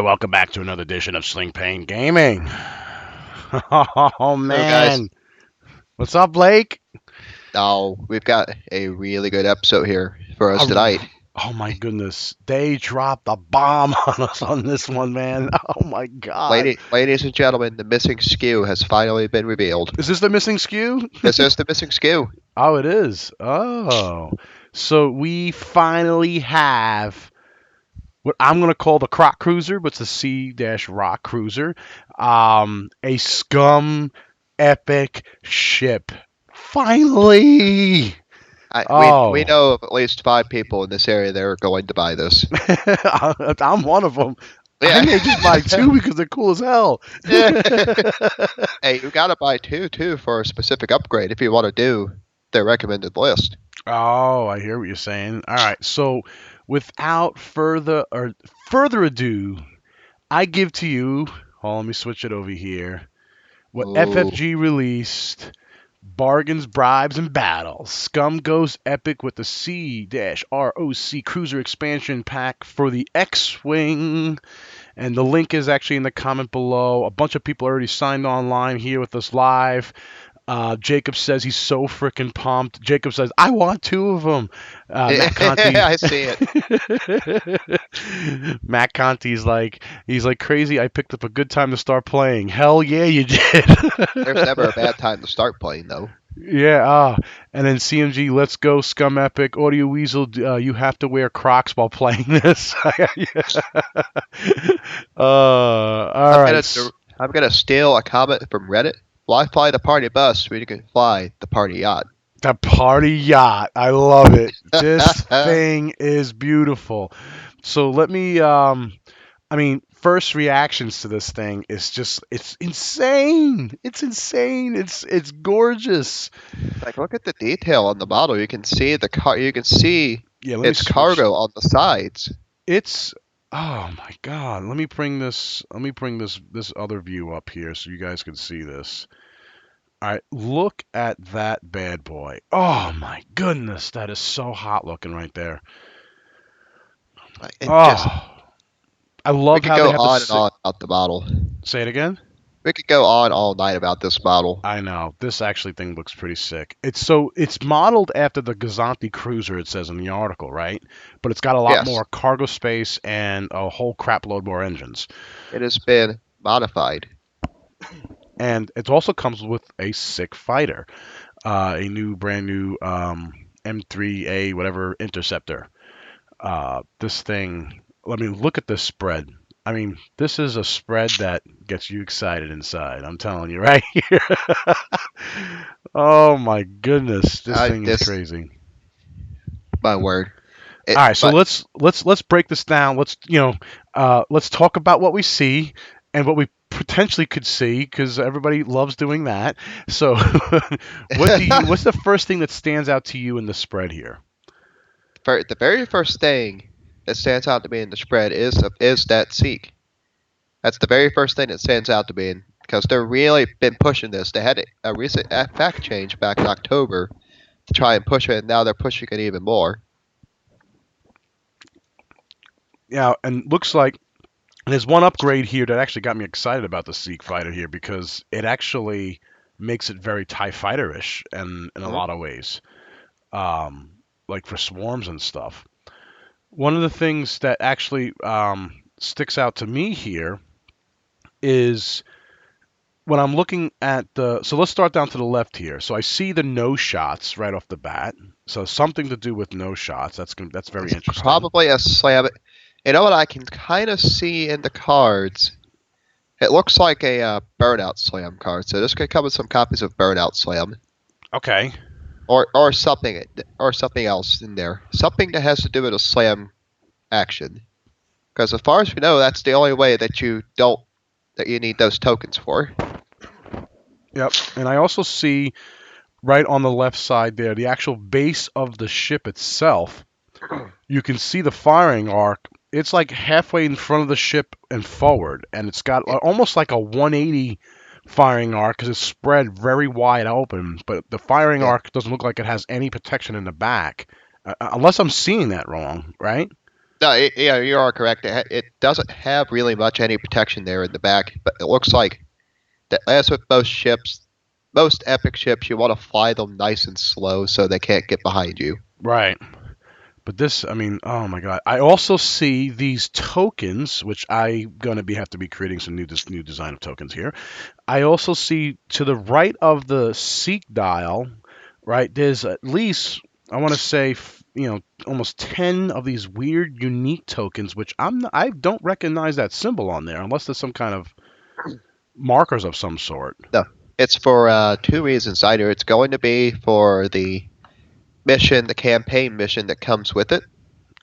welcome back to another edition of Sling Pain Gaming. Oh Hello, guys. man, what's up, Blake? Now, we've got a really good episode here for us tonight. Oh my goodness, they dropped a bomb on us on this one, man. Oh my god. Ladies and gentlemen, the missing SKU has finally been revealed. Is this the missing SKU? This is the missing SKU. Oh, it is. Oh, so we finally have what I'm going to call the Croc Cruiser, but it's the C-RoC Cruiser, a SCUM epic ship. Finally! We know of at least 5 people in this area that are going to buy this. I'm one of them. Yeah. I may just buy 2 because they're cool as hell. Hey, you gotta buy 2 too for a specific upgrade if you want to do their recommended list. Oh, I hear what you're saying. All right, so without further ado, I give to you. Oh, let me switch it over here. What Ooh. FFG released: bargains, bribes, and battles. Scum goes epic with the C-RoC Cruiser expansion pack for the X-Wing. And the link is actually in the comment below. A bunch of people already signed online here with us live. Jacob says he's so freaking pumped. Jacob says, I want 2 of them. Matt Conti, I see it. Matt Conti's he's like crazy. I picked up a good time to start playing. Hell yeah, you did. There's never a bad time to start playing, though. Yeah, and then CMG, let's go, Scum Epic. Audio Weasel, you have to wear Crocs while playing this. All right. I'm gonna steal a comment from Reddit. Why fly the party bus when you can fly the party yacht? The party yacht. I love it. This thing is beautiful. So let me, first reactions to this thing is just, it's insane. It's insane. It's gorgeous. Like, look at the detail on the model. You can see the car. You can see its cargo on the sides. It's, oh my God. Let me bring this other view up here so you guys can see this. All right, look at that bad boy. Oh my goodness, that is so hot looking right there. I love how they have on and on about the model. Say it again. We could go on all night about this model. I know. This actually thing looks pretty sick. It's modeled after the Gazanti Cruiser, it says in the article, right? But it's got a lot more cargo space and a whole crap load more engines. It has been modified. And it also comes with a sick fighter, a brand new M3A whatever Interceptor. This thing, look at this spread. I mean, this is a spread that gets you excited inside. I'm telling you right here. Oh my goodness, this thing is crazy. My word. All right, so let's break this down. Let's talk about what we see and what we potentially could see, because everybody loves doing that. So, what's the first thing that stands out to you in the spread here? The very first thing that stands out to me in the spread is that Seek. That's the very first thing that stands out to me, because they're really been pushing this. They had a recent fact change back in October to try and push it, and now they're pushing it even more. Yeah, and looks like there's one upgrade here that actually got me excited about the Seek fighter here, because it actually makes it very TIE fighter-ish in a lot of ways, like for swarms and stuff. One of the things that actually sticks out to me here is when I'm looking at so let's start down to the left here. So I see the no shots right off the bat. So something to do with no shots. That's very interesting. Probably a slam. You know what I can kind of see in the cards? It looks like a Burnout Slam card. So this could come with some copies of Burnout Slam. Okay. Or something else in there. Something that has to do with a slam action. Because as far as we know, that's the only way that you need those tokens for. Yep. And I also see right on the left side there, the actual base of the ship itself. You can see the firing arc. It's like halfway in front of the ship and forward, and it's got almost like a 180 firing arc because it's spread very wide open, but the firing arc doesn't look like it has any protection in the back, unless I'm seeing that wrong, right? No, yeah, you are correct. It doesn't have really much any protection there in the back, but it looks like that. As with most ships, most epic ships, you want to fly them nice and slow so they can't get behind you. Right. But this, I mean, oh my God! I also see these tokens, which I'm gonna have to be creating some new design of tokens here. I also see to the right of the Seek dial, right? There's at least I want to say almost 10 of these weird unique tokens, which I don't recognize that symbol on there unless there's some kind of markers of some sort. No, it's for two reasons. Either it's going to be for the mission, the campaign mission that comes with it,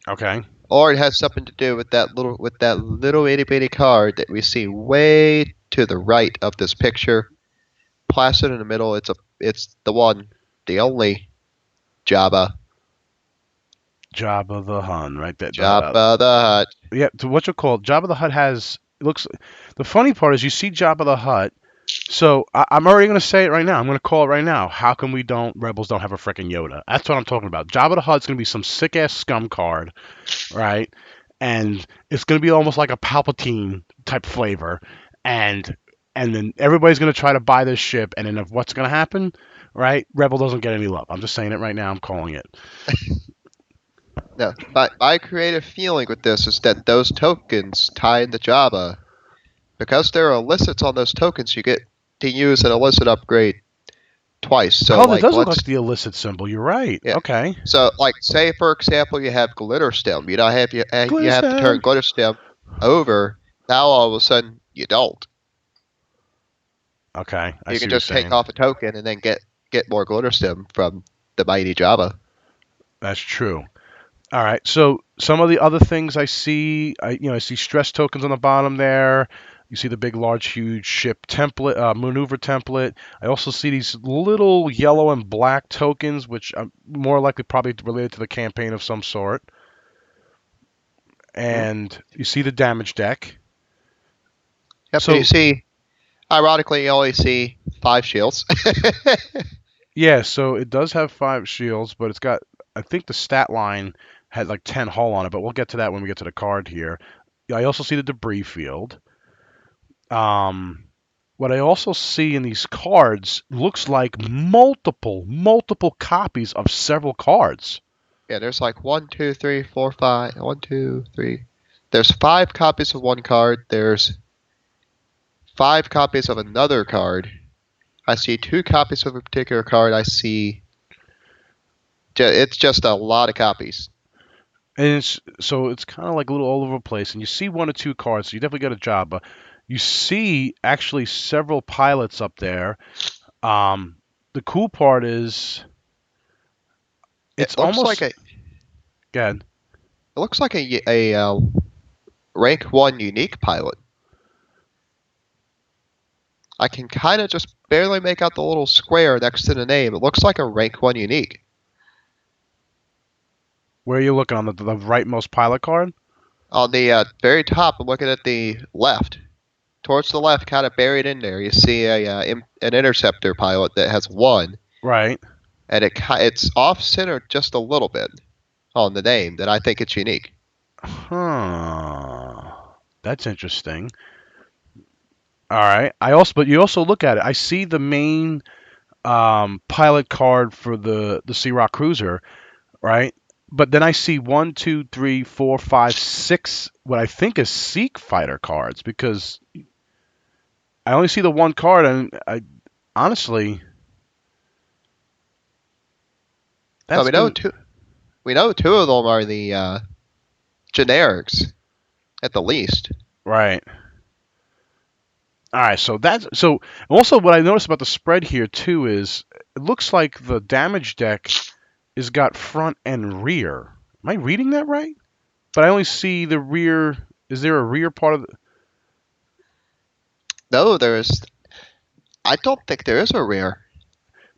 Okay. or it has something to do with that little itty bitty card that we see way to the right of this picture. Placid in the middle. It's the one, the only Jabba. Jabba the Hun, right? Jabba the Hutt. Yeah, to what you call Jabba the Hutt has it looks. The funny part is you see Jabba the Hutt. So I'm already going to say it right now. I'm going to call it right now. How come Rebels don't have a freaking Yoda? That's what I'm talking about. Jabba the Hutt's going to be some sick ass scum card, right? And it's going to be almost like a Palpatine type flavor, and then everybody's going to try to buy this ship, and then what's going to happen, right? Rebel doesn't get any love. I'm just saying it right now. I'm calling it. No, my creative feeling with this is that those tokens tie into Jabba. Because there are illicits on those tokens, you get to use an illicit upgrade twice. So, Oh, that does look once, like the illicit symbol. You're right. yeah. Okay. So, say for example, you have glitter stem. You Glitter have to turn stem. glitter stem over. Now all of a sudden you don't. Okay. I You see can what you're just take saying. off a token and then get more glitter stem from the mighty Jabba. That's true. All right. So some of the other things I see, I see stress tokens on the bottom there. You see the big, large, huge ship template, maneuver template. I also see these little yellow and black tokens, which are more likely probably related to the campaign of some sort. Hmm? And you see the damage deck. Yep. And you So see, ironically, you only see 5 shields. yeah, so it does have 5 shields, but it's got, I think the stat line had like 10 hull on it, but we'll get to that when we get to the card here. I also see the debris field. Um, what I also see in these cards looks like multiple copies of several cards. Yeah, there's like 1, 2, 3, 4, 5. 1, 2, 3. There's 5 copies of one card. There's 5 copies of another card. I see 2 copies of a particular card. I see. It's just a lot of copies. And it's kind of like a little all over the place. And you see 1 or 2 cards, so you definitely got a job. But you see actually several pilots up there. The cool part is It it's looks like almost a. good. It looks like a rank 1 unique pilot. I can kind of just barely make out the little square next to the name. It looks like a rank 1 unique. Where are you looking on the rightmost pilot card? On the very top, I'm looking at the left. Towards the left, kind of buried in there, you see an interceptor pilot that has 1, Right. and it's off center just a little bit on the name that I think it's unique. Huh. That's interesting. All right. But you also look at it. I see the main pilot card for the C-RoC cruiser, right? But then I see 1, 2, 3, 4, 5, 6. What I think is Seek fighter cards because I only see the one card, and I honestly, Now that's gonna we know 2 of them are the generics at the least. right. All right, so also what I noticed about the spread here too is it looks like the damage deck is got front and rear. Am I reading that right? But I only see the rear. Is there a rear part of the? No, I don't think there is a rear.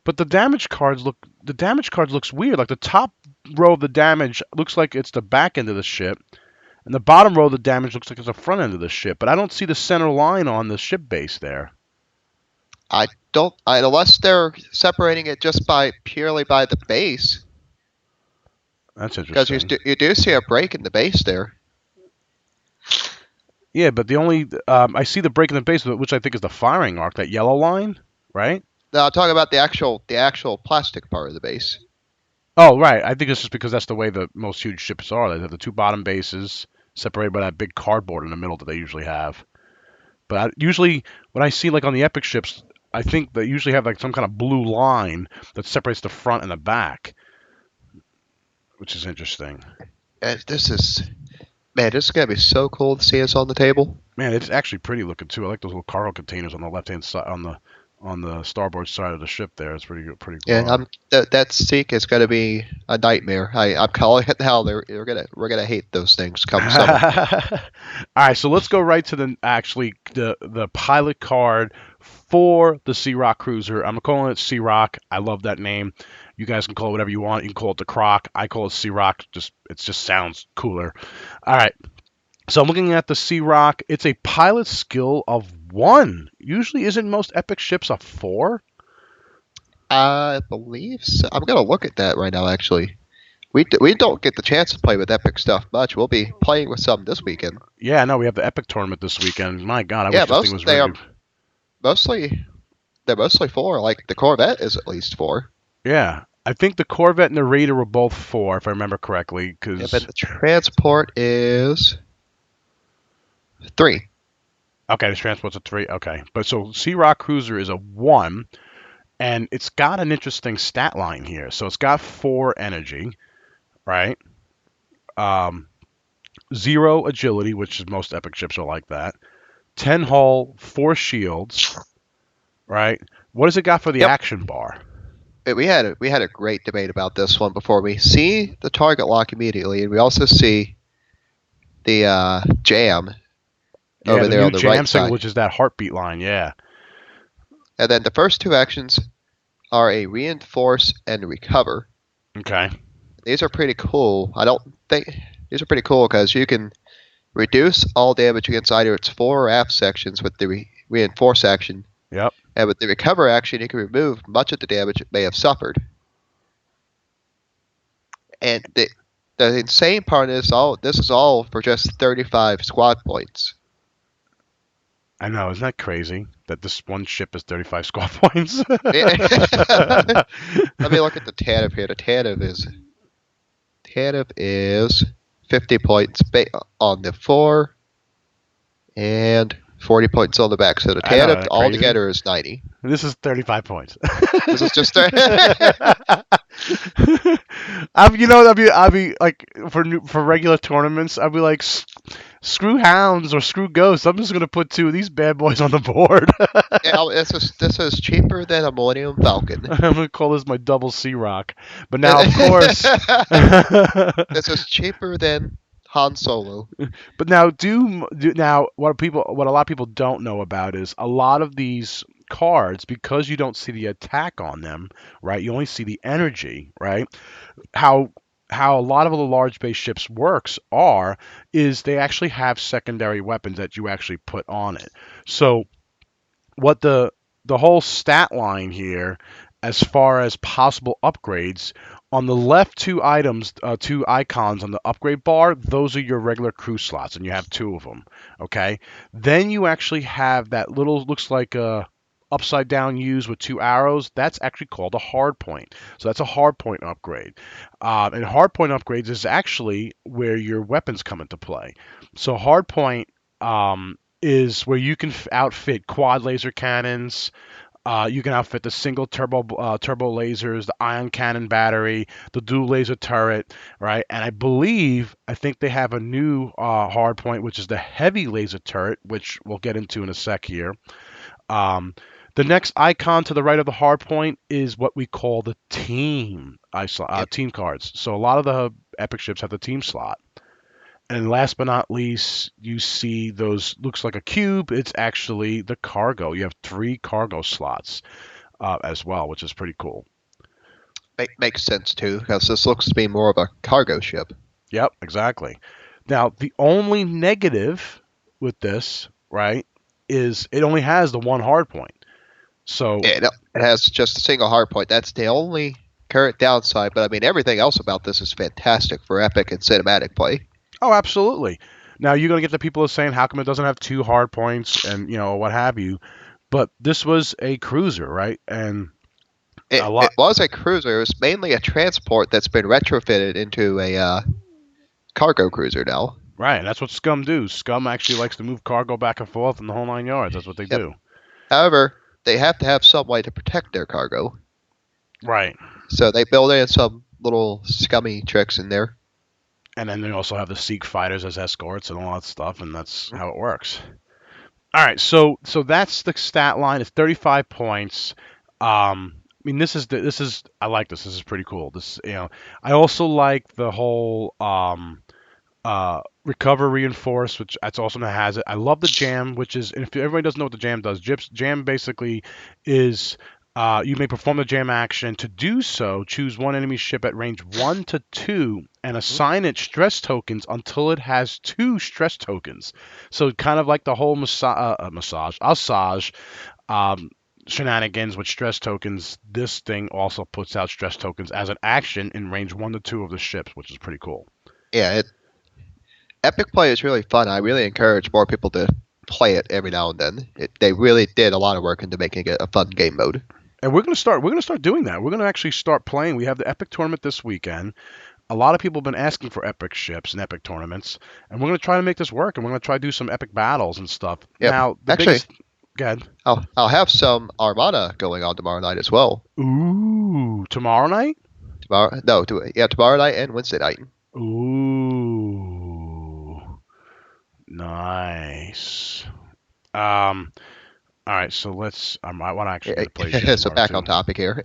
But the damage cards looks weird. Like the top row of the damage looks like it's the back end of the ship, and the bottom row of the damage looks like it's the front end of the ship. But I don't see the center line on the ship base there. Unless they're separating it just purely by the base. That's Because interesting. you do see a break in the base there. Yeah, but the only I see the break in the base, which I think is the firing arc, that yellow line, right? Now I'm talking about the actual plastic part of the base. Oh, right. I think it's just because that's the way the most huge ships are. They have the two bottom bases separated by that big cardboard in the middle that they usually have. But usually, when I see like on the epic ships, I think they usually have like some kind of blue line that separates the front and the back, which is interesting. And this is man, this is gonna be so cool to see us on the table. Man, it's actually pretty looking too. I like those little cargo containers on the left hand side on the starboard side of the ship there. It's pretty Yeah, cool. that Seek is gonna be a nightmare. I'm calling it now. We're gonna hate those things come summer. All right, so let's go right to the pilot card for the C-RoC cruiser. I'm calling it C-RoC. I love that name. You guys can call it whatever you want. You can call it the Croc. I call it C-RoC. It just sounds cooler. All right. So I'm looking at the C-RoC. It's a pilot skill of 1. Usually, isn't most epic ships a 4? I believe so. I'm gonna look at that right now. Actually, we don't get the chance to play with epic stuff much. We'll be playing with some this weekend. Yeah, no, we have the epic tournament this weekend. My God, I Yeah, wish this thing was ready. mostly they're mostly 4. Like the Corvette is at least 4. Yeah, I think the Corvette and the Raider were both 4, if I remember correctly. Yeah, but Because the transport is 3. okay, the transport's a 3. Okay, but so C-RoC Cruiser is a 1, and it's got an interesting stat line here. So it's got 4 energy, right? Um, 0 agility, which is most epic ships are like that. 10 hull, 4 shields, right? What does it got for the Yep. action bar? We had a great debate about this one before. We see the target lock immediately, and we also see the jam Yeah, over the there new on the jam right signal, side. which is that heartbeat line. Yeah. And then the first 2 actions are a reinforce and recover. Okay. These are pretty cool. I don't think these are pretty cool because you can reduce all damage against either its fore or aft sections with the reinforce action, Yep. and with the recover action, you can remove much of the damage it may have suffered. And the insane part is this is all for just 35 squad points. I know. Isn't that crazy that this one ship is 35 squad points? Let me look at the TANF here. The TANF is 50 points on the fore and 40 points on the back. So the I know, TANF isn't that crazy? altogether is 90. This is 35 points. This is just I'll be like for regular tournaments, I'll be like, screw hounds or screw ghosts. I'm just gonna put 2 of these bad boys on the board. this is cheaper than a Millennium Falcon. I'm gonna call this my double C-RoC. But now, of course, This is cheaper than Han Solo. but now now what a lot of people don't know about is a lot of these cards, because you don't see the attack on them, right? You only see the energy, right? How a lot of the large base ships works is they actually have secondary weapons that you actually put on it. So what the whole stat line here, as far as possible upgrades, on the left 2 items, 2 icons on the upgrade bar, those are your regular crew slots, and you have 2 of them. Okay, then you actually have that little, looks like a upside down use with 2 arrows. That's actually called a hard point. So that's a hard point upgrade. And hard point upgrades is actually where your weapons come into play. So hard point is where you can outfit quad laser cannons. You can outfit the single turbo lasers, the ion cannon battery, the dual laser turret, right? And I think they have a new hard point, which is the heavy laser turret, which we'll get into in a sec here. The next icon to the right of the hard point is what we call the team cards. So a lot of the epic ships have the team slot. And last but not least, you see those, looks like a cube. It's actually the cargo. You have 3 cargo slots as well, which is pretty cool. Makes sense too, because this looks to be more of a cargo ship. Yep, exactly. Now, the only negative with this, right, is it only has the 1 hard point. So It has just a single hard point. That's the only current downside, but I mean everything else about this is fantastic for epic and cinematic play. Oh, absolutely. Now you're gonna get the people saying how come it doesn't have 2 hard points and what have you, but this was a cruiser, right? And a It lot, was a cruiser. It was mainly a transport that's been retrofitted into a cargo cruiser now. right? And that's what Scum do. Scum actually likes to move cargo back and forth in the whole 9 yards. That's what they Yep. do. However, they have to have some way to protect their cargo, Right. so they build in some little scummy tricks in there. And then they also have the Seek fighters as escorts and all that stuff, and that's how it works. All right, so that's the stat line. It's 35 points. I mean, this is I like this. This is pretty cool. I also like the whole recover reinforce, which that's also has it. I love the jam, which is, if everybody doesn't know what the jam does, jam basically is you may perform the jam action. To do so, choose one enemy ship at range 1 to 2 and assign it stress tokens until it has 2 stress tokens. So kind of like the whole massage shenanigans with stress tokens. This thing also puts out stress tokens as an action in range 1 to 2 of the ships, which is pretty cool. Yeah, epic play is really fun. I really encourage more people to play it every now and then. They really did a lot of work into making it a fun game mode. And we're gonna start doing that. We're gonna actually start playing. We have the epic tournament this weekend. A lot of people have been asking for epic ships and epic tournaments, and we're gonna try to make this work. And we're gonna try to do some epic battles and stuff. Yep. Now, Actually, go ahead. I'll have some Armada going on tomorrow night as well. Ooh, tomorrow night? Tomorrow night and Wednesday night. Ooh, nice. All right, so let's. I want to actually play. So back on topic here.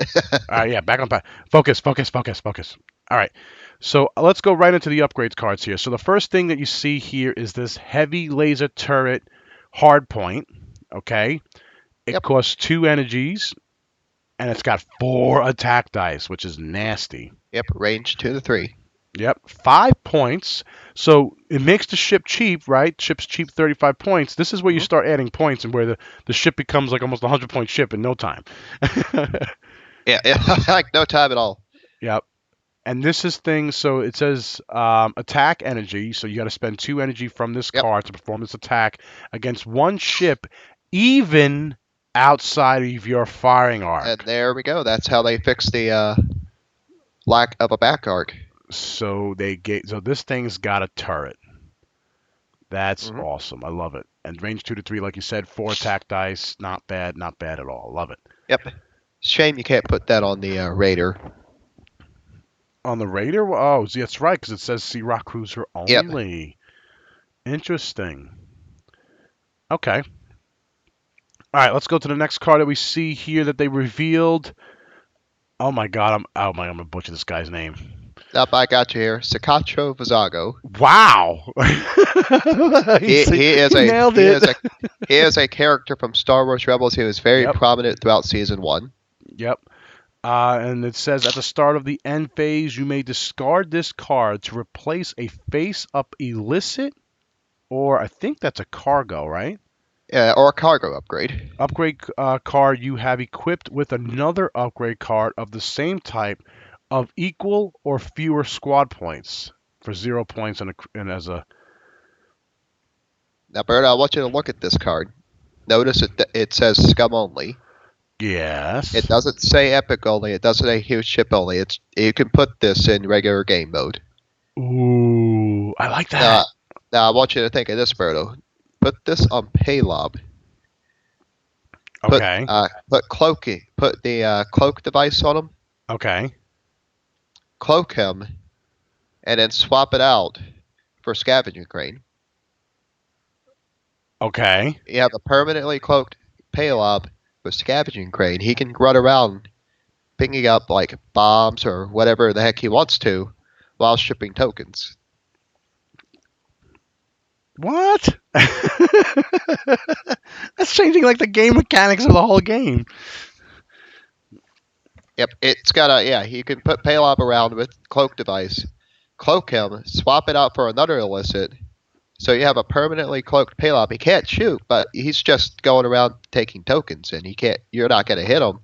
Yeah, back on topic. Focus. All right, so let's go right into the upgrades cards here. So the first thing that you see here is this heavy laser turret hard point. Okay, it costs 2 energies, and it's got 4 attack dice, which is nasty. Yep, range 2 to 3. Yep, 5 points. So it makes the ship cheap, right? Ship's cheap, 35 points. This is where you start adding points and where the ship becomes like almost a 100-point ship in no time. yeah, like no time at all. Yep. And this is things, so it says attack energy. So you got to spend 2 energy from this card to perform this attack against one ship, even outside of your firing arc. And there we go. That's how they fix the lack of a back arc. So this thing's got a turret. That's awesome. I love it. And range 2 to 3, like you said, 4 attack dice. Not bad at all. Love it. Yep. Shame you can't put that on the Raider. On the Raider? Oh, that's right, because it says C-RoC Cruiser only. Yep. Interesting. Okay. All right, let's go to the next card that we see here that they revealed. Oh my God, I'm gonna butcher this guy's name. Yep, I got you here. Sakacho Vizago. Wow. he is a character from Star Wars Rebels. He was very prominent throughout Season 1. Yep. And it says at the start of the end phase, you may discard this card to replace a face-up illicit, or I think that's a cargo, right? Yeah, or a cargo upgrade. Upgrade card you have equipped with another upgrade card of the same type of equal or fewer squad points for 0 points and as a... Now, Bert, I want you to look at this card. Notice it says SCUM only. Yes. It doesn't say epic only. It doesn't say huge ship only. You can put this in regular game mode. Ooh, I like that. Now I want you to think of this, Berto. Put this on Paylob. Okay. Put cloaking. Put the cloak device on him. Okay. Cloak him, and then swap it out for scavenging crane. Okay. You have a permanently cloaked Paylob with scavenging crane. He can run around picking up like bombs or whatever the heck he wants to while shipping tokens. What? That's changing like the game mechanics of the whole game. Yep, it's got you can put Paylob around with cloak device, cloak him, swap it out for another illicit, so you have a permanently cloaked Paylob. He can't shoot, but he's just going around taking tokens, and you're not going to hit him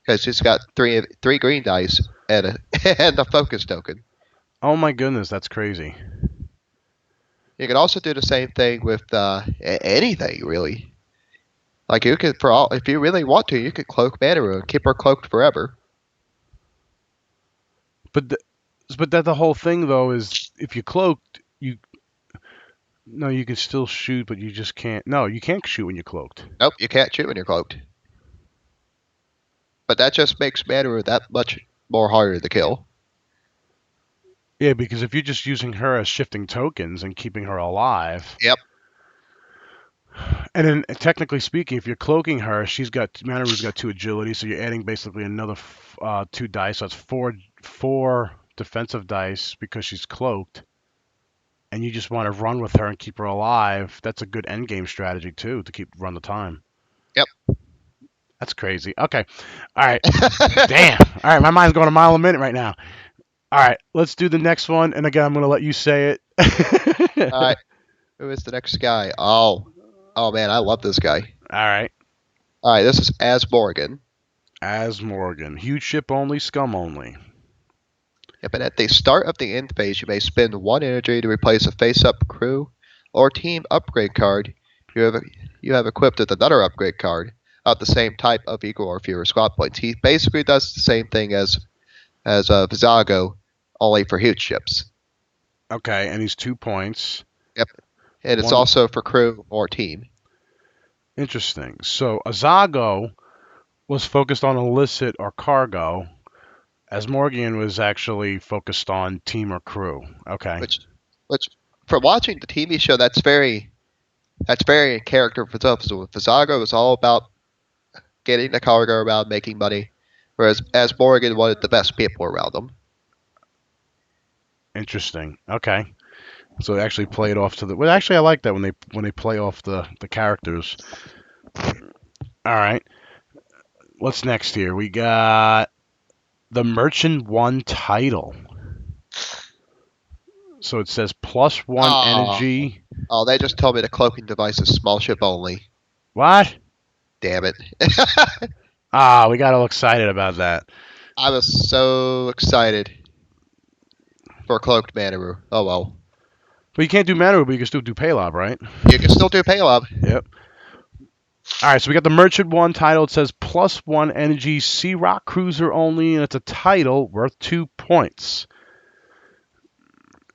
because he's got three green dice. and a, and a focus token. Oh my goodness, that's crazy. You can also do the same thing with anything really. Like you could, if you really want to, you could cloak Manaru and keep her cloaked forever. But but that the whole thing though is if you cloaked, you no, you can still shoot, but you just can't. No, you can't shoot when you're cloaked. Nope, you can't shoot when you're cloaked. But that just makes Manaru that much more harder to kill. Yeah, because if you're just using her as shifting tokens and keeping her alive. Yep. And then, technically speaking, if you're cloaking her, Manaru's got 2 agility, so you're adding basically another 2 dice. So it's four defensive dice because she's cloaked. And you just want to run with her and keep her alive. That's a good end game strategy too to run the time. Yep. That's crazy. Okay. All right. Damn. All right, my mind's going a mile a minute right now. All right, let's do the next one. And again, I'm going to let you say it. All right. Who is the next guy? Oh man, I love this guy. All right. All right, this is As Morgan. As Morgan. Huge ship only, scum only. Yep, and at the start of the end phase, you may spend 1 energy to replace a face-up crew or team upgrade card you have equipped with another upgrade card of the same type of equal or fewer squad points. He basically does the same thing as Vizago, only for huge ships. Okay, and he's 2 points. Yep, and it's One- also for crew or team. Interesting. So Azago was focused on illicit or cargo, as Morgan was actually focused on team or crew. Okay. Which, from watching the TV show, that's very in character for himself. So Vizago was all about getting the cargo around, making money, whereas As Morgan wanted the best people around him. Interesting. Okay. So it actually played off to the. Well, actually, I like that when they play off the characters. All right. What's next here? We got the Merchant 1 title. So it says +1 energy. Oh, they just told me the cloaking device is small ship only. What? Damn it. We got all excited about that. I was so excited for cloaked Manaru. Oh well. But you can't do Manaru, but you can still do Paylob, right? You can still do Paylob. Yep. All right, so we got the Merchant 1 title. It says +1 energy, C-RoC cruiser only, and it's a title worth 2 points.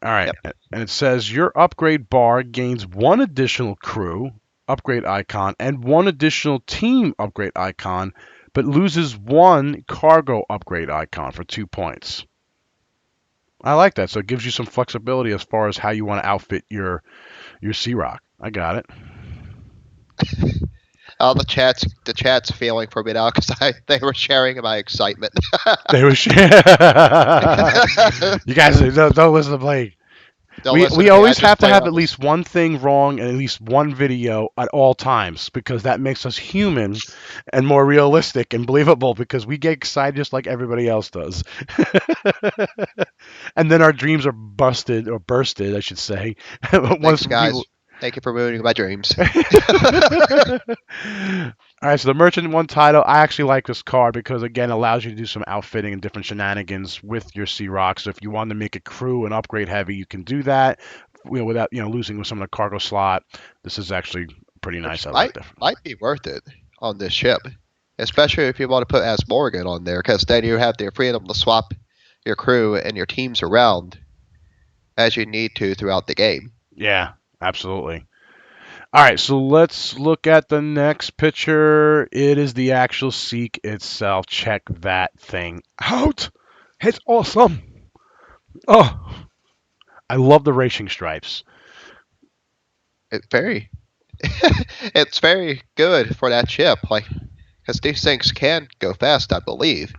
All right, Yep. and it says your upgrade bar gains 1 additional crew upgrade icon and 1 additional team upgrade icon, but loses 1 cargo upgrade icon for 2 points. I like that. So it gives you some flexibility as far as how you want to outfit your C-RoC. I got it. Oh, the chat's feeling for me now because they were sharing my excitement. They were You guys don't listen to Blake. We always have to have at least one thing wrong and at least one video at all times because that makes us human and more realistic and believable because we get excited just like everybody else does. And then our dreams are bursted, I should say. Thanks, guys. Thank you for ruining my dreams. All right, so the Merchant 1 title, I actually like this card because, again, it allows you to do some outfitting and different shenanigans with your C-RoC. So if you want to make a crew and upgrade heavy, you can do that without losing with some of the cargo slot. This is actually pretty nice. I like that. Might be worth it on this ship, especially if you want to put As Morgan on there because then you have the freedom to swap your crew and your teams around as you need to throughout the game. Yeah. Absolutely. All right, so let's look at the next picture. It is the actual Seek itself. Check that thing out. It's awesome. Oh, I love the racing stripes. It's very good for that ship, because these things can go fast, I believe.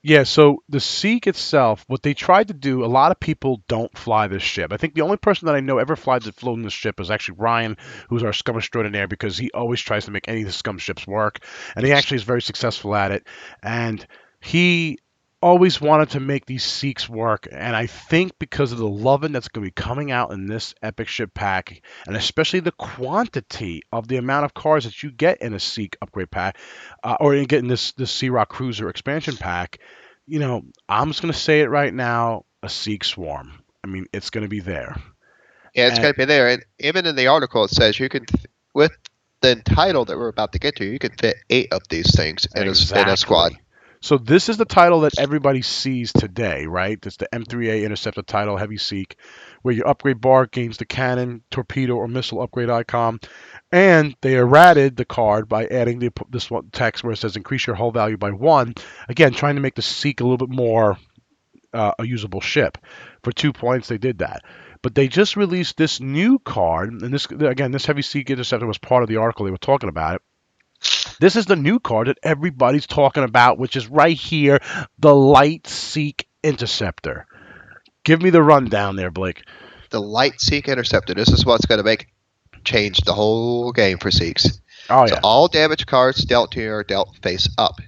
Yeah, so the Seek itself, what they tried to do, a lot of people don't fly this ship. I think the only person that I know ever flown this ship is actually Ryan, who's our scum extraordinaire, because he always tries to make any of the scum ships work, and he actually is very successful at it. And he always wanted to make these Seeks work, and I think because of the loving that's going to be coming out in this epic ship pack, and especially the quantity of the amount of cars that you get in a Seek upgrade pack, or you get in this C-RoC cruiser expansion pack, I'm just gonna say it right now, a Seek Swarm. I mean, it's gonna be there. Yeah, it's And going to be there. And even in the article, it says you can, with the title that we're about to get to, you can fit 8 of these things in a squad. exactly. So this is the title that everybody sees today, right? It's the M3A Interceptor title, Heavy Seek, where your upgrade bar gains the cannon, torpedo, or missile upgrade icon. And they errated the card by adding this one text where it says increase your hull value by 1. Again, trying to make the Seek a little bit more a usable ship. For 2 points, they did that. But they just released this new card, and this Heavy Seek Interceptor was part of the article they were talking about it. This is the new card that everybody's talking about, which is right here, the Light Seek Interceptor. Give me the rundown there, Blake. The Light Seek Interceptor. This is what's going to change the whole game for Seeks. Oh So yeah, all damage cards dealt to you are dealt face up.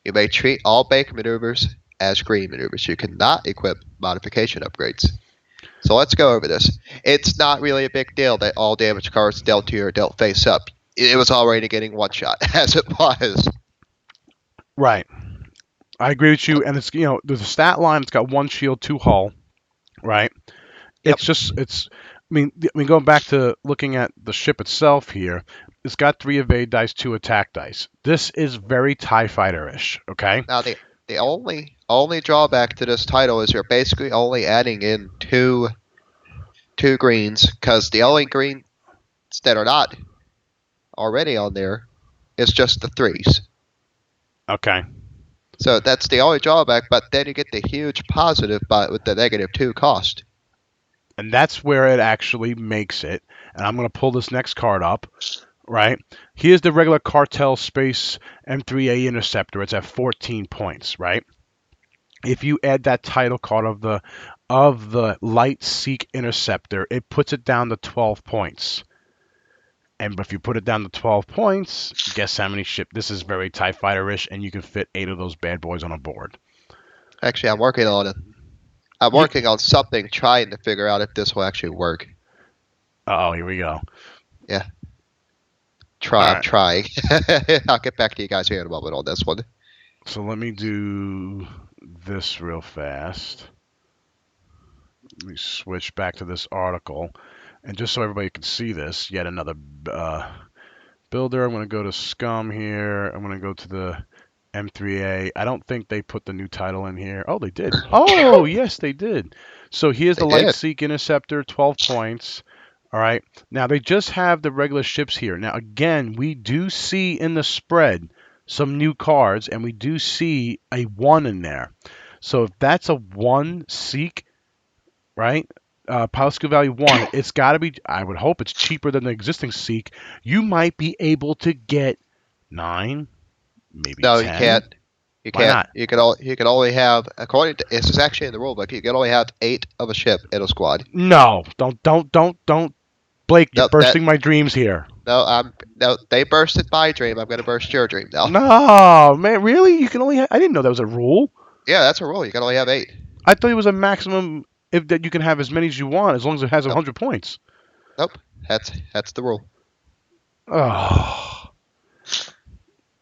You may treat all bank maneuvers as green maneuvers. You cannot equip modification upgrades. So let's go over this. It's not really a big deal that all damage cards dealt to you are dealt face up. It was already getting one shot as it was. right. I agree with you. And it's there's a stat line. It's got 1 shield, 2 hull, right? Yep. It's. I mean, going back to looking at the ship itself here, it's got 3 evade dice, 2 attack dice. This is very TIE Fighter-ish. Okay. Now the only drawback to this title is you're basically only adding in two greens, because the only greens that are not already on there is just the 3s. Okay. So that's the only drawback, but then you get the huge positive with the -2 cost. And that's where it actually makes it. And I'm going to pull this next card up, right? Here's the regular Cartel Space M3A Interceptor. It's at 14 points, right? If you add that title card of the Light Seek Interceptor, it puts it down to 12 points. And if you put it down to 12 points, guess how many ship? This is very TIE Fighter-ish, and you can fit 8 of those bad boys on a board. Actually, I'm working on it. I'm working on something, trying to figure out if this will actually work. Oh, here we go. Yeah. All I'm trying. I'll get back to you guys here in a moment on this one. So let me do this real fast. Let me switch back to this article. And just so everybody can see this, yet another builder. I'm going to go to SCUM here. I'm going to go to the M3A. I don't think they put the new title in here. Oh, they did. Oh, yes, they did. So here's the Light Seek Interceptor, 12 points. All right. Now, they just have the regular ships here. Now, again, we do see in the spread some new cards, and we do see a 1 in there. So if that's a 1 Seek, right? Pilot skill value 1, it's got to be, I would hope it's cheaper than the existing Seek. You might be able to get 9, maybe No, 10. you can't. You Why can't. not? You can only have, according to, this is actually in the rulebook, you can only have 8 of a ship in a squad. No, don't. Blake, you're No, bursting my dreams here. No, they bursted my dream. I'm going to burst your dream now. No, man, really? You can only I didn't know that was a rule. Yeah, that's a rule. You can only have 8. I thought it was a maximum that you can have as many as you want as long as it has 100 points. Nope. That's the rule. Oh.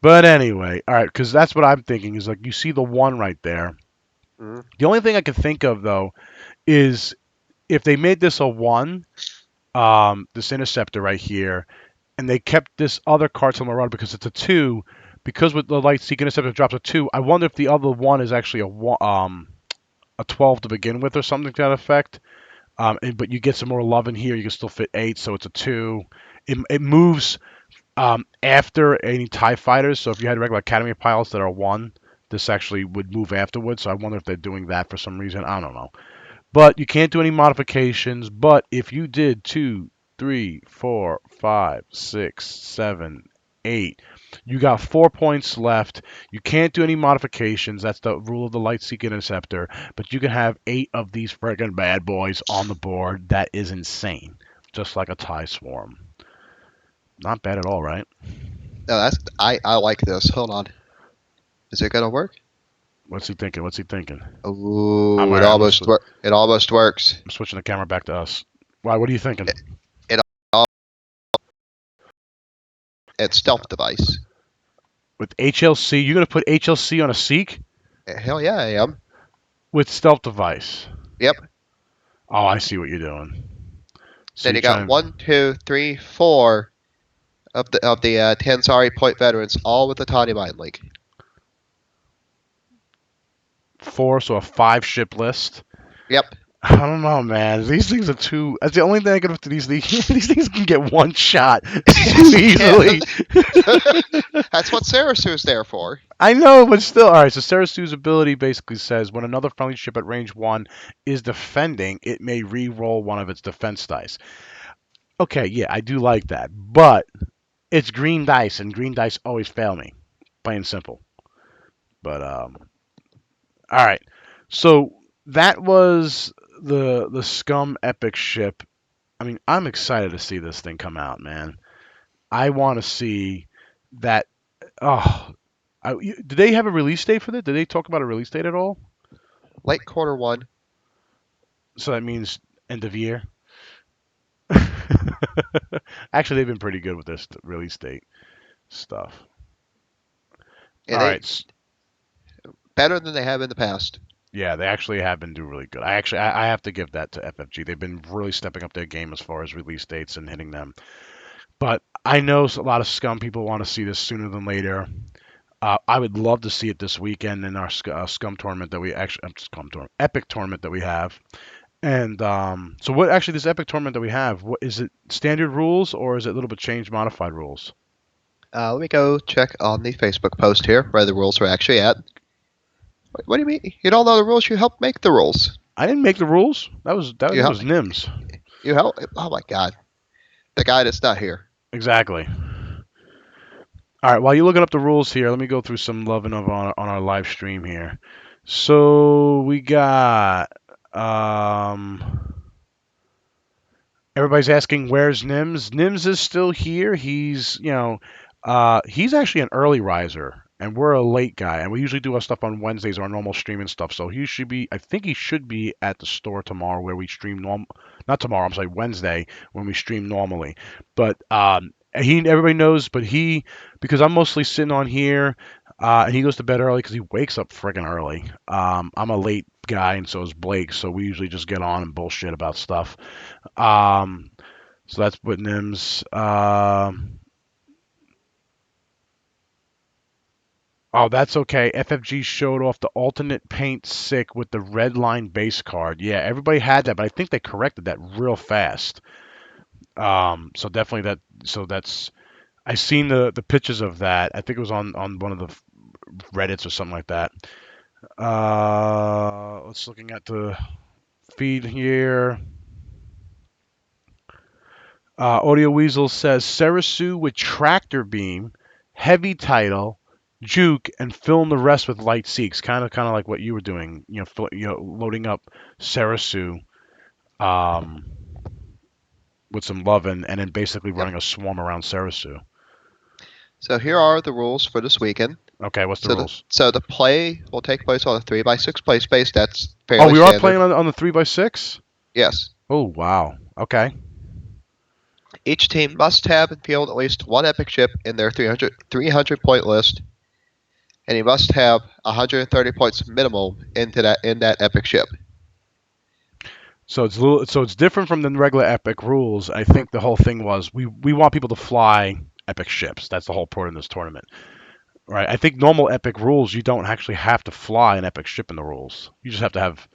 But anyway, all right, because that's what I'm thinking is like you see the 1 right there. Mm-hmm. The only thing I can think of though is if they made this a 1, this Interceptor right here, and they kept this other card on the run because it's a 2, because with the Light Seek Interceptor drops a 2, I wonder if the other 1 is actually a 12 to begin with or something to that effect. But you get some more love in here. You can still fit 8, so it's a 2. It moves after any TIE fighters. So if you had regular Academy pilots that are 1, this actually would move afterwards. So I wonder if they're doing that for some reason. I don't know. But you can't do any modifications. But if you did 2, 3, 4, 5, 6, 7, 8, you got 4 points left. You can't do any modifications. That's the rule of the Light Seek Interceptor. But you can have 8 of these friggin' bad boys on the board. That is insane. Just like a TIE Swarm. Not bad at all, right? No, I like this. Hold on. Is it gonna work? What's he thinking? Ooh, I'm it almost works. I'm switching the camera back to us. Why? What are you thinking? It's stealth device. With HLC, you're gonna put HLC on a Seek? Hell yeah, I am. with stealth device. Yep. Oh, I see what you're doing. So Then you're you got trying one, two, three, four of the Tansari point veterans, all with the Tawny Mind Link. four, so a 5 ship list. Yep. I don't know, man. These things are too. That's the only thing I can do to these things. These things can get one shot too Yes, you can. easily. That's what Sarasu's there for. I know, but still. All right, so Sarasu's ability basically says when another friendly ship at range 1 is defending, it may re-roll one of its defense dice. Okay, yeah, I do like that, but it's green dice, and green dice always fail me. Plain and simple. But all right. So that was the Scum Epic ship. I mean, I'm excited to see this thing come out, man. I want to see that. Oh, did they have a release date for this? Did they talk about a release date at all? Late quarter 1. So that means end of year. Actually, they've been pretty good with this release date stuff. And All they right. better than they have in the past. Yeah, they actually have been doing really good. I have to give that to FFG. They've been really stepping up their game as far as release dates and hitting them. But I know a lot of Scum people want to see this sooner than later. I would love to see it this weekend in our Scum tournament that we actually Scum tournament Epic tournament that we have. And so what actually this Epic tournament that we have? What is it? Standard rules or is it a little bit changed, modified rules? Let me go check on the Facebook post here where the rules are actually at. What do you mean? You don't know the rules? You helped make the rules. I didn't make the rules. That was You help. Nims. You help. Oh my God, the guy that's not here. Exactly. All right, while you're looking up the rules here, let me go through some loving of on our live stream here. So we got everybody's asking where's Nims. Nims is still here. He's he's actually an early riser, and we're a late guy, and we usually do our stuff on Wednesdays, our normal streaming stuff. So he should be. I think he should be at the store tomorrow where we stream not tomorrow. I'm sorry, Wednesday when we stream normally. But everybody knows, but because I'm mostly sitting on here, and he goes to bed early because he wakes up friggin' early. I'm a late guy, and so is Blake, so we usually just get on and bullshit about stuff. So that's what Nims. Oh, that's okay. FFG showed off the alternate paint sick with the red line base card. Yeah, everybody had that, but I think they corrected that real fast. So definitely that. So that's. I seen the pictures of that. I think it was on one of the Reddits or something like that. Let's looking at the feed here. Audio Weasel says Sarasu with tractor beam, heavy title, juke, and fill in the rest with light seeks. Kind of like what you were doing. Loading up Sarasu um, with some lovin', and then basically Yep. running a swarm around Sarasu. So here are the rules for this weekend. Okay, what's the rules? So the play will take place on a 3x6 play space. That's Oh, fairly we are standard. playing on the 3x6. Yes. Oh wow. Okay. Each team must have and field at least one epic ship in their 300 point list, and he must have 130 points minimum in that epic ship. So it's different from the regular Epic rules. I think the whole thing was we want people to fly Epic ships. That's the whole point of this tournament, right? I think normal Epic rules you don't actually have to fly an Epic ship in the rules. You just have to have,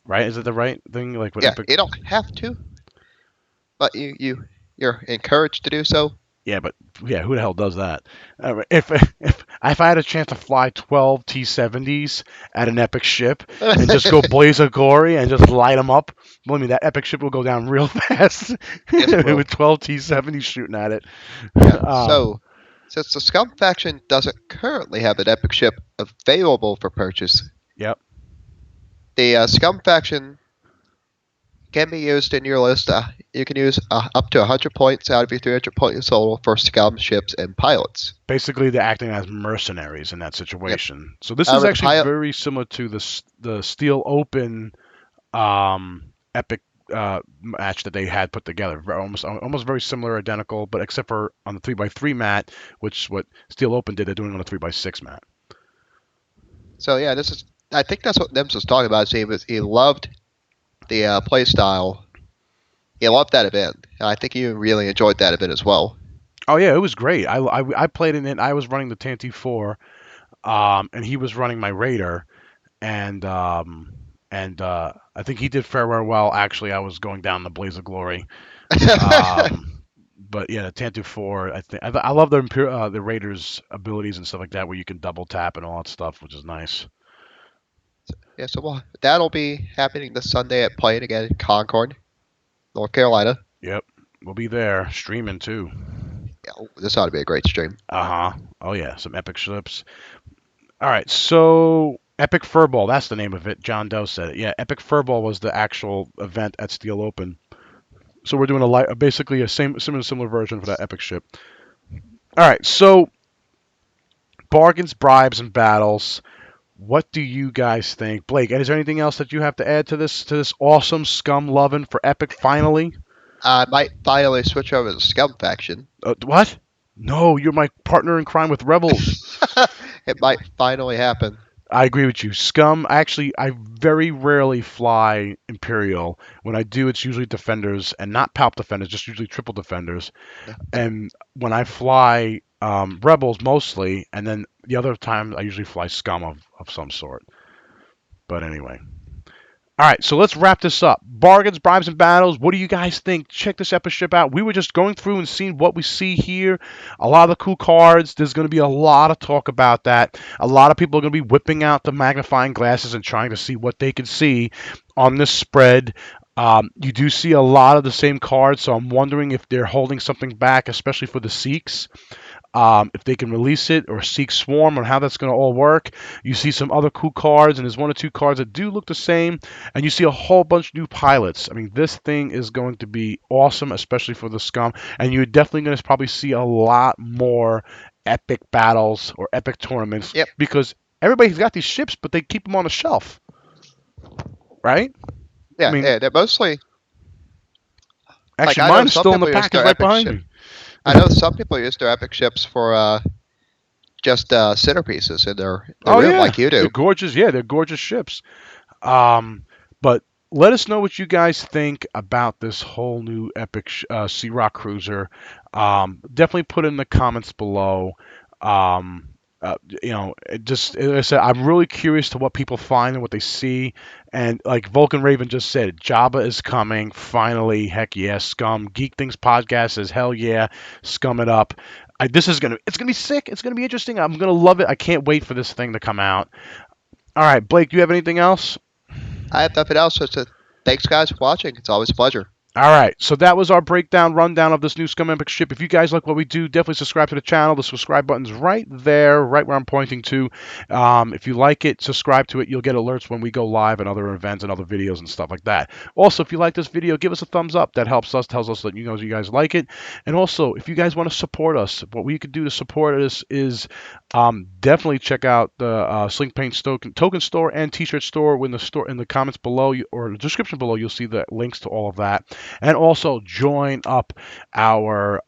right? Is it the right thing? Like what Yeah, Epic? you don't have to, but you're encouraged to do so. Yeah, but yeah, who the hell does that? If I had a chance to fly 12 T-70s at an Epic ship and just go blaze a gory and just light them up, believe me, that Epic ship will go down real fast Yes, it will. with 12 T-70s shooting at it. Yeah. So, since the Scum faction doesn't currently have an epic ship available for purchase, Yep. the Scum faction can be used in your list. You can use up to 100 points out of your 300 points total for Scum ships and pilots. Basically, they're acting as mercenaries in that situation. So this is However, actually very similar to the Steel Open Epic match that they had put together. Almost very similar, identical, but except for on the 3x3 mat, which what Steel Open did, they're doing on a 3x6 mat. So yeah, this is. I think that's what Nims was talking about. He loved the play style. He loved that event, and I think he really enjoyed that event as well. Oh yeah, it was great. I played in it. I was running the Tanty 4, and he was running my Raider, and I think he did fairly well. Actually, I was going down the Blaze of Glory. But yeah, the Tantu 4, I love the Raiders' abilities and stuff like that, where you can double tap and all that stuff, which is nice. Yeah, so that'll be happening this Sunday at Playing again in Concord, North Carolina. Yep, we'll be there streaming too. Yeah, this ought to be a great stream. Uh huh. Oh yeah, some epic ships. All right, so Epic Furball, that's the name of it. John Doe said it. Yeah, Epic Furball was the actual event at Steel Open. So we're doing basically a similar version for that epic ship. All right, so bargains, bribes, and battles. What do you guys think, Blake? And is there anything else that you have to add to this awesome scum loving for epic? Finally, I might finally switch over to the Scum faction. what? No, you're my partner in crime with rebels. It might finally happen. I agree with you. Scum, actually, I very rarely fly Imperial. When I do, it's usually defenders and not palp defenders, just usually triple defenders. And when I fly rebels mostly, and then the other time I usually fly scum of some sort. But anyway. All right, so let's wrap this up. Bargains, bribes, and battles. What do you guys think? Check this episode out. We were just going through and seeing what we see here. A lot of the cool cards. There's going to be a lot of talk about that. A lot of people are going to be whipping out the magnifying glasses and trying to see what they can see on this spread. You do see a lot of the same cards, so I'm wondering if they're holding something back, especially for the Seeks. If they can release it, or Seek Swarm, on how that's going to all work. You see some other cool cards, and there's one or two cards that do look the same, and you see a whole bunch of new pilots. I mean, this thing is going to be awesome, especially for the Scum, and you're definitely going to probably see a lot more epic battles or epic tournaments. Yep. Because everybody's got these ships, but they keep them on the shelf, right? Yeah, I mean, they're mostly. actually, I know mine's some still in the people use package their right epic behind ship. me. I know some people use their epic ships for just centerpieces in their Oh room, yeah, like you do. they're gorgeous. Yeah, they're gorgeous ships. But let us know what you guys think about this whole new epic C-RoC cruiser. Definitely put in the comments below. Um, as I said, I'm really curious to what people find and what they see. And like Vulcan Raven just said, Jabba is coming finally. Heck yeah, Scum Geek Things podcast says hell yeah, scum it up. It's gonna be sick. It's gonna be interesting. I'm gonna love it. I can't wait for this thing to come out. All right, Blake, do you have anything else? I have nothing else. So thanks, guys, for watching. It's always a pleasure. All right, so that was our rundown of this new Scum Epic ship. If you guys like what we do, definitely subscribe to the channel. The subscribe button's right there, right where I'm pointing to. If you like it, subscribe to it. You'll get alerts when we go live and other events and other videos and stuff like that. Also, if you like this video, give us a thumbs up. That helps us, tells us that you guys like it. And also, if you guys want to support us, what we could do to support us is definitely check out the Slink Paint token store and T-shirt store. In the comments below or the description below, you'll see the links to all of that. And also join up our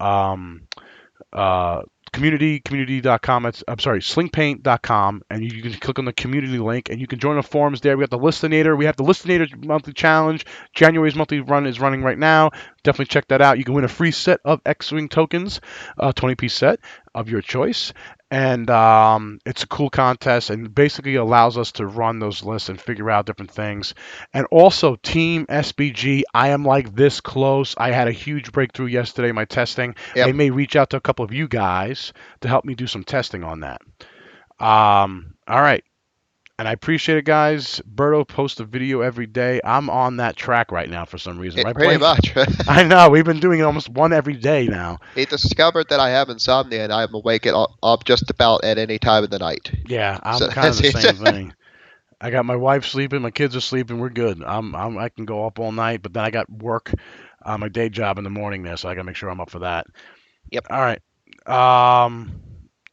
community.com. Slinkpaint.com, and you can click on the community link and you can join the forums there. We got the Listinator. We have the Listinator monthly challenge. January's monthly run is running right now. Definitely check that out. You can win a free set of X-Wing tokens, a 20-piece set of your choice. And it's a cool contest and basically allows us to run those lists and figure out different things. And also, Team SPG, I am like this close. I had a huge breakthrough yesterday in my testing. Yep. I may reach out to a couple of you guys to help me do some testing on that. All right. And I appreciate it, guys. Berto posts a video every day. I'm on that track right now for some reason. Right, Pretty much. I know. We've been doing almost one every day now. He discovered that I have insomnia and I'm awake up just about at any time of the night. Yeah, I'm kind of the same thing. I got my wife sleeping, my kids are sleeping. We're good. I can go up all night, but then I got work, my day job in the morning there, so I got to make sure I'm up for that. Yep. All right.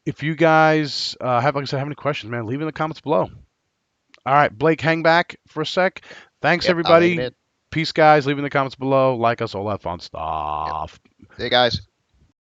If you guys have any questions, man, leave in the comments below. All right, Blake, hang back for a sec. Thanks, everybody. Peace, guys. Leave in the comments below. Like us, all that fun stuff. Yep. See you guys.